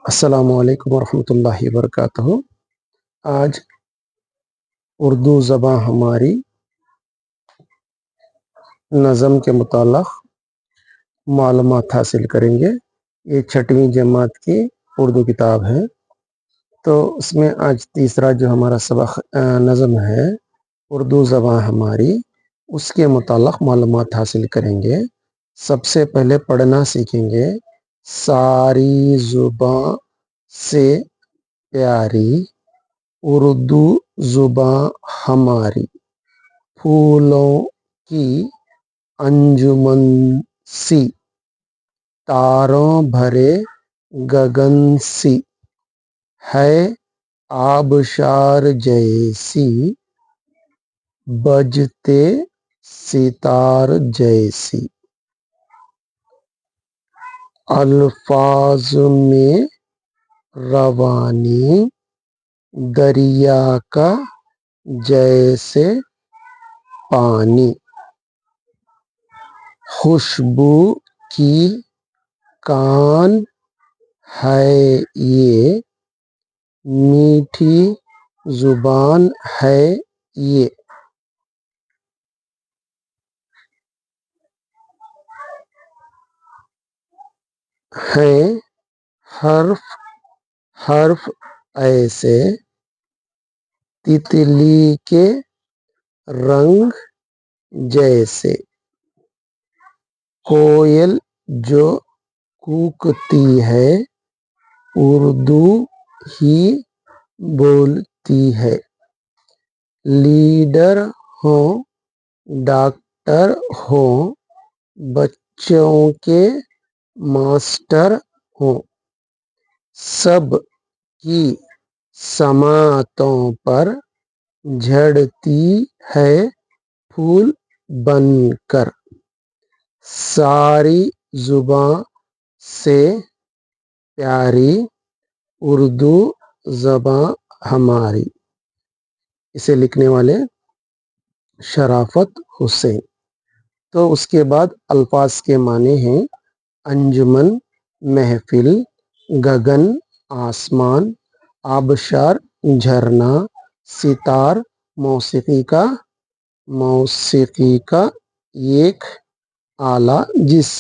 السلام علیکم ورحمۃ اللہ وبرکاتہ۔ آج اردو زبان ہماری نظم کے متعلق معلومات حاصل کریں گے۔ یہ 6ویں جماعت کی اردو کتاب ہے، تو اس میں آج تیسرا جو ہمارا سبق نظم ہے اردو زبان ہماری، اس کے متعلق معلومات حاصل کریں گے۔ سب سے پہلے پڑھنا سیکھیں گے۔ ساری زباں سے پیاری اردو زباں ہماری، پھولوں کی انجمن سی، تاروں بھرے گگن سی، ہے آبشار جیسی، بجتے ستار جیسی۔ الفاظ میں روانی دریا کا جیسے پانی، خوشبو کی کان ہے یہ، میٹھی زبان ہے یہ۔ ہیں حرف حرف ایسے، تتلی کے رنگ جیسے، کوئل جو کوکتی ہے اردو ہی بولتی ہے، لیڈر ہوں ڈاکٹر ہوں، بچوں کے ماسٹر ہوں، سب کی سماعتوں پر جھڑتی ہے پھول بن کر، ساری زباں سے پیاری اردو زباں ہماری۔ اسے لکھنے والے شرافت حسین۔ تو اس کے بعد الفاظ کے معنی ہیں: انجمن محفل، گگن آسمان، آبشار جھرنا، ستار موسیقی کا ایک آلہ جس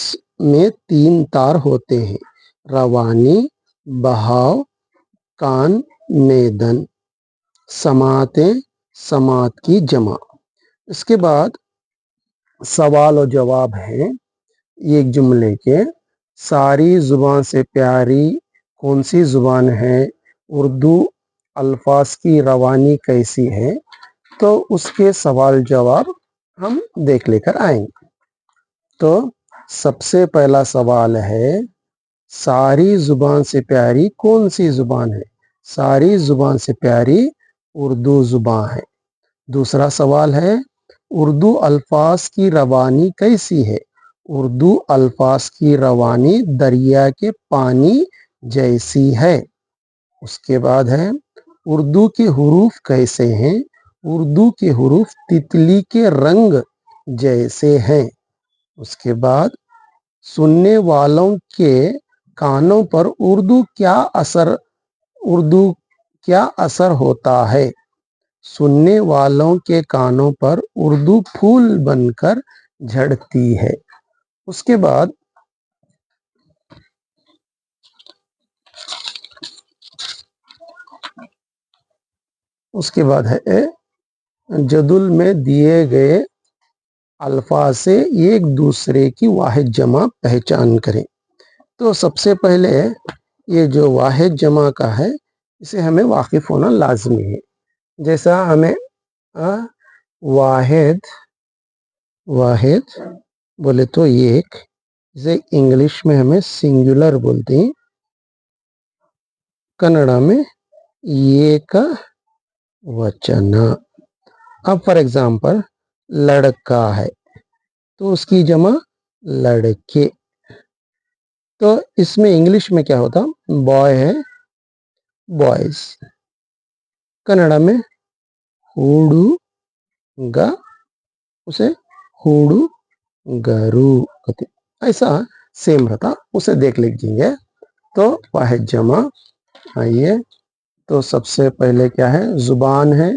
میں 3 تار ہوتے ہیں، روانی بہاؤ، کان میدان، سماعتیں سماعت کی جمع۔ اس کے بعد سوال و جواب ہیں ایک جملے کے۔ ساری زبان سے پیاری کون سی زبان ہے؟ اردو الفاظ کی روانی کیسی ہے؟ تو اس کے سوال جواب ہم دیکھ لے کر آئیں گے۔ تو سب سے پہلا سوال ہے، ساری زبان سے پیاری کون سی زبان ہے؟ ساری زبان سے پیاری اردو زبان ہے۔ دوسرا سوال ہے، اردو الفاظ کی روانی کیسی ہے؟ اردو الفاظ کی روانی دریا کے پانی جیسی ہے۔ اس کے بعد ہے، اردو کے حروف کیسے ہیں؟ اردو کے حروف تتلی کے رنگ جیسے ہیں۔ اس کے بعد سننے والوں کے کانوں پر اردو کیا اثر ہوتا ہے؟ سننے والوں کے کانوں پر اردو پھول بن کر جھڑتی ہے۔ اس کے بعد ہے، جدول میں دیے گئے الفاظ سے ایک دوسرے کی واحد جمع پہچان کریں۔ تو سب سے پہلے یہ جو واحد جمع کا ہے اسے ہمیں واقف ہونا لازمی ہے۔ جیسا ہمیں واحد بولے تو ایک، جسے انگلش میں ہمیں سنگولر بولتے ہیں، کنڑا میں ایک وچن۔ اب فار ایگزامپل لڑکا ہے تو اس کی جمع لڑکے، تو اس میں انگلش میں کیا ہوتا؟ بوائے ہے بوائز، کنڑا میں ہوڑو گا، اسے ہوڑو گرو، ایسا سیم رہتا، اسے دیکھ لیجیے گے۔ तो वाहिद जमा। आइए, तो सबसे पहले क्या है, जुबान है,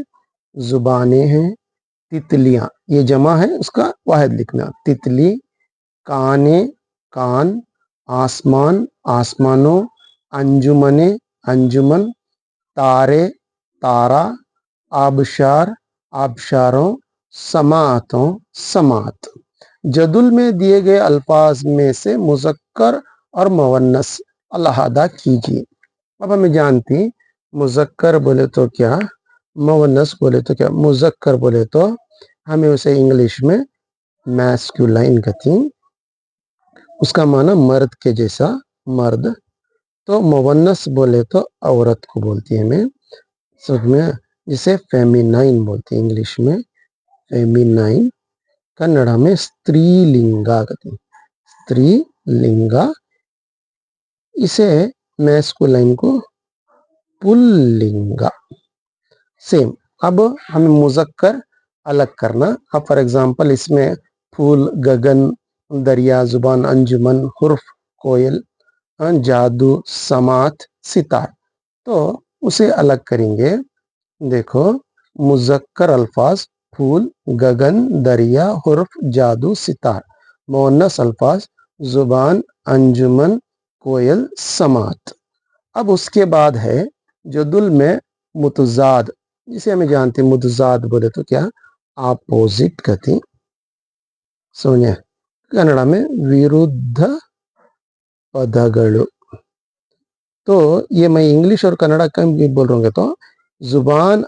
जुबानें हैं, तितलियां, ये जमा है, उसका वाहिद लिखना, तितली, काने, कान, आसमान, आसमानों, अंजुमने, अंजुमन, तारे, तारा, आबशार, आबशारों, समातों, समात। जदुल में दिए गए अल्फाज में से मुज़क्कर और मुअन्नस अलहदा कीजिए। अब हमें जानती, मुज़क्कर बोले तो क्या, मुअन्नस बोले तो क्या। मुज़क्कर बोले तो हमें उसे इंग्लिश में मैस्कुलाइन कहती हैं, उसका माना मर्द के जैसा, मर्द। तो मुअन्नस बोले तो औरत को बोलती है हमें सब में, जिसे फेमिनाइन बोलते हैं इंग्लिश में, फेमिनाइन। कन्नड़ा में स्त्रीलिंगा कहते हैं, स्त्रीलिंगा। इसे मैस्कुलाइन को पुल्लिंगा। सेम। अब हमें मुज़क्कर अलग करना। अब फॉर एग्जांपल इसमें फूल, गगन, दरिया, जुबान, अंजुमन, हुर्फ, कोयल, जादू, समात, सितार, तो उसे अलग करेंगे। देखो, मुज़क्कर अल्फाज फूल, गगन, दरिया, हुर्फ, जादू, सितार। मुअन्नस अल्फाज जुबान, अंजुमन, कोयल, समात। अब उसके बाद है जदुल में मुतजाद, जिसे हमें जानते हैं मुतजाद बोले तो क्या, अपोजिट कहती सोनिया, कन्नड़ा में विरुद्ध पदगळु। तो ये मैं इंग्लिश और कन्नड़ा कम भी बोल रहा हूँ, तो जुबान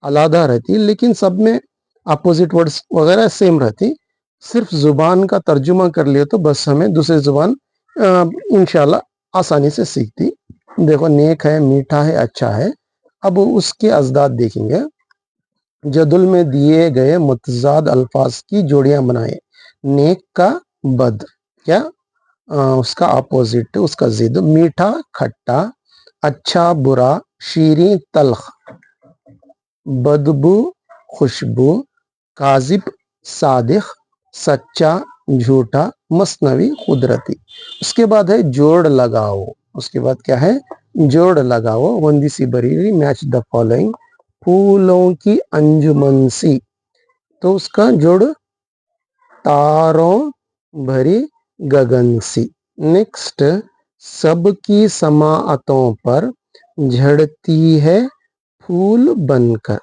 अलहदा रहती लेकिन सब में अपोजिट वर्ड्स वगैरह सेम रहती। सिर्फ जुबान का तर्जुमा कर लिए तो बस हमें दूसरी जुबान इंशाल्लाह आसानी से सीखती। देखो, नेक है, मीठा है, अच्छा है। अब उसके अजदाद देखेंगे। जदुल में दिए गए मुतजाद अल्फाज की जोड़ियां बनाए। नेक का बद, क्या उसका अपोजिट, उसका जिद। मीठा खट्टा, अच्छा बुरा, शीरीं तल्ख, बदबू खुशबू, काजिब सादिक, सच्चा झूठा, मसनवी कुदरती। उसके बाद है जोड़ लगाओ। उसके बाद क्या है, जोड़ लगाओ। वंदी सी बरीरी, मैच द फॉलोइंग। फूलों की अंजुमन सी, तो उसका जोड़ तारों भरी गगन सी। नेक्स्ट, सबकी समाअतों पर झड़ती है फूल बनकर,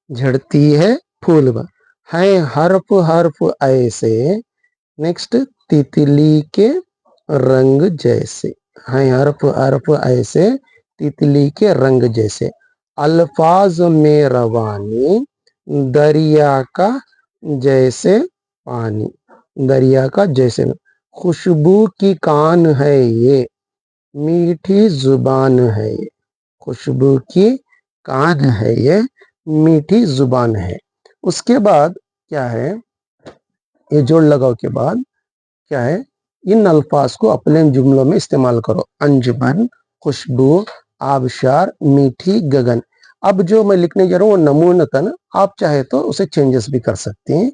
झड़ती है फूल बन, है हर्फ हर्फ ऐसे। नेक्स्ट, तितली के रंग जैसे, है हर्फ हर्फ ऐसे, तितली के रंग जैसे। अल्फाज में रवानी, दरिया का जैसे पानी, दरिया का जैसे। खुशबू की कान है ये, मीठी जुबान है ये, खुशबू की कान है ये, मीठी जुबान है। उसके बाद क्या है, ये जोड़ लगाओ के बाद क्या है, इन अल्फाज को अपने जुमलों में इस्तेमाल करो। अंजुमन, खुशबू, आबशार, मीठी, गगन। अब जो मैं लिखने जा रहा हूँ वो नमूनतन, आप चाहे तो उसे चेंजेस भी कर सकते हैं।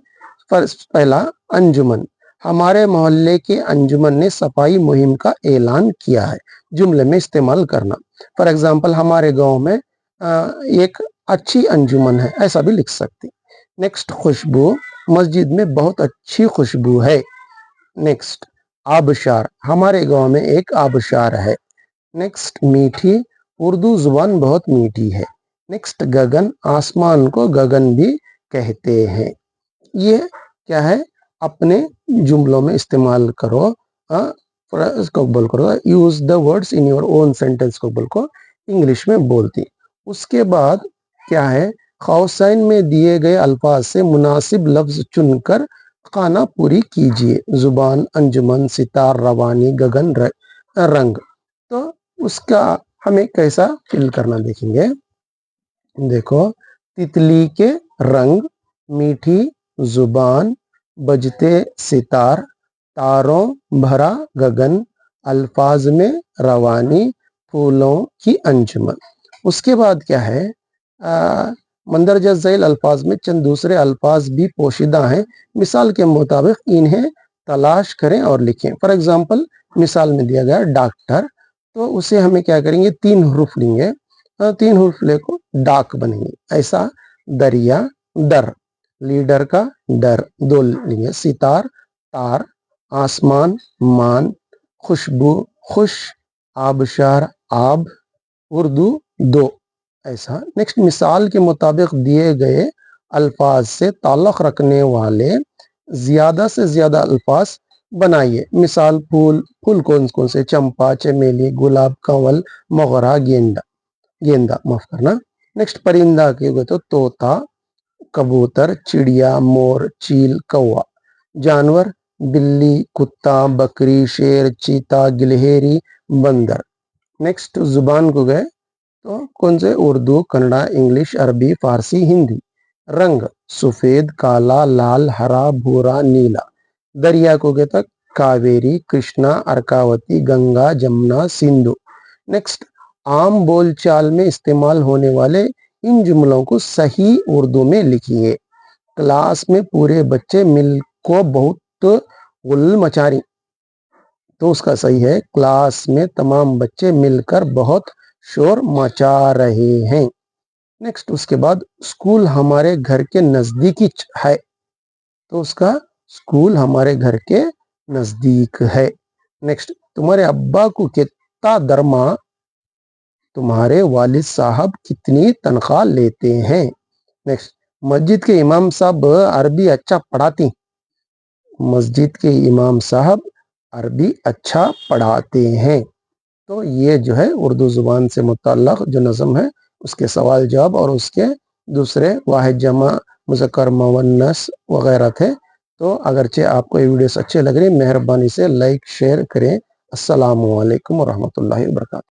पहला, अंजुमन, हमारे मोहल्ले के अंजुमन ने सफाई मुहिम का ऐलान किया है, जुमले में इस्तेमाल करना। फॉर एग्जाम्पल, हमारे गांव में एक अच्छी अंजुमन है, ऐसा भी लिख सकते। नेक्स्ट, खुशबू, मस्जिद में बहुत अच्छी खुशबू है। नेक्स्ट, आबशार, हमारे गांव में एक आबशार है। नेक्स्ट, मीठी, उर्दू जुबान बहुत मीठी है। नेक्स्ट, गगन, आसमान को गगन भी कहते हैं। ये क्या है, अपने जुमलों में इस्तेमाल करो। इसको बोल करो, use the words in your own sentence को बोल को इंग्लिश में बोलती। उसके बाद क्या है, कौसैन में दिए गए अल्फाज से मुनासिब लफ्ज चुनकर खाना पूरी कीजिए। जुबान, अंजुमन, सितार, रवानी, गगन, रंग। तो उसका हमें कैसा फिल करना देखेंगे। देखो, तितली के रंग, मीठी जुबान, बजते सितार, तारों भरा गगन, अल्फाज में रवानी, फूलों की अंजुमन। उसके बाद क्या है, मंदरजा झैल अल्फाज में चंद दूसरे अल्फाज भी पोशीदा हैं, मिसाल के मुताबिक इन्हें तलाश करें और लिखें। फॉर एग्जाम्पल, मिसाल में दिया गया डॉक्टर, تو उसे हमें क्या करेंगे, 3 हरूफ लेंगे, 3 हरूफ लेको डाक बनेंगे। ऐसा दरिया, दर, लीडर का डर 2 लेंगे, सितार, तार, आसमान, मान, खुशबू, खुश, आबशार, आब, उर्दू 2। ऐसा। नेक्स्ट, मिसाल के मुताबिक दिए गए अल्फाज से ताल्लुक़ रखने वाले ज़्यादा से ज़्यादा अल्फाज बनाइए। मिसाल, फूल, फूल कौन कौन से, चंपा, चमेली, गुलाब, कंवल, मोगरा, गेंदा, गेंदा माफ करना। नेक्स्ट, परिंदा के होगा तो तोता, कबूतर, चिड़िया, मोर, चील, कौवा। जानवर, बिल्ली, कुत्ता, बकरी, शेर, चीता, गिलहरी, बंदर। नेक्स्ट, जुबान को गए तो कौन से, उर्दू, कन्नड़ा, इंग्लिश, अरबी, फारसी, हिंदी। रंग, सफेद, काला, लाल, हरा, भूरा, नीला। दरिया को गए तक कावेरी, कृष्णा, अर्कावती, गंगा, जमुना, सिंधु। नेक्स्ट, आम बोलचाल में इस्तेमाल होने वाले इन जुमलों को सही उर्दू में लिखिए। क्लास में पूरे बच्चे मिलको बहुत गुल मचा रही, तो उसका सही है, क्लास में तमाम बच्चे मिलकर बहुत शोर मचा रहे हैं। नेक्स्ट, उसके बाद स्कूल हमारे घर के नजदीक है, तो उसका स्कूल हमारे घर के नजदीक है। नेक्स्ट, तुम्हारे अब्बा को कितना दरमा, तुम्हारे वालिद साहब कितनी तनख्वाह लेते हैं। नेक्स्ट, मस्जिद के इमाम साहब अरबी अच्छा पढ़ाती, मस्जिद के इमाम साहब अरबी अच्छा पढ़ाते हैं। तो ये जो है उर्दू ज़ुबान से मुतल्लक़ जो नज़म है उसके सवाल जवाब और उसके दूसरे वाहिद, जमा, मुज़क्कर, मुअन्नस वगैरह थे। तो अगरचे आपको ये वीडियोस अच्छे लग रहे हैं, मेहरबानी से लाइक शेयर करें। अस्सलामु अलैकुम व रहमतुल्लाहि व बरकातहू।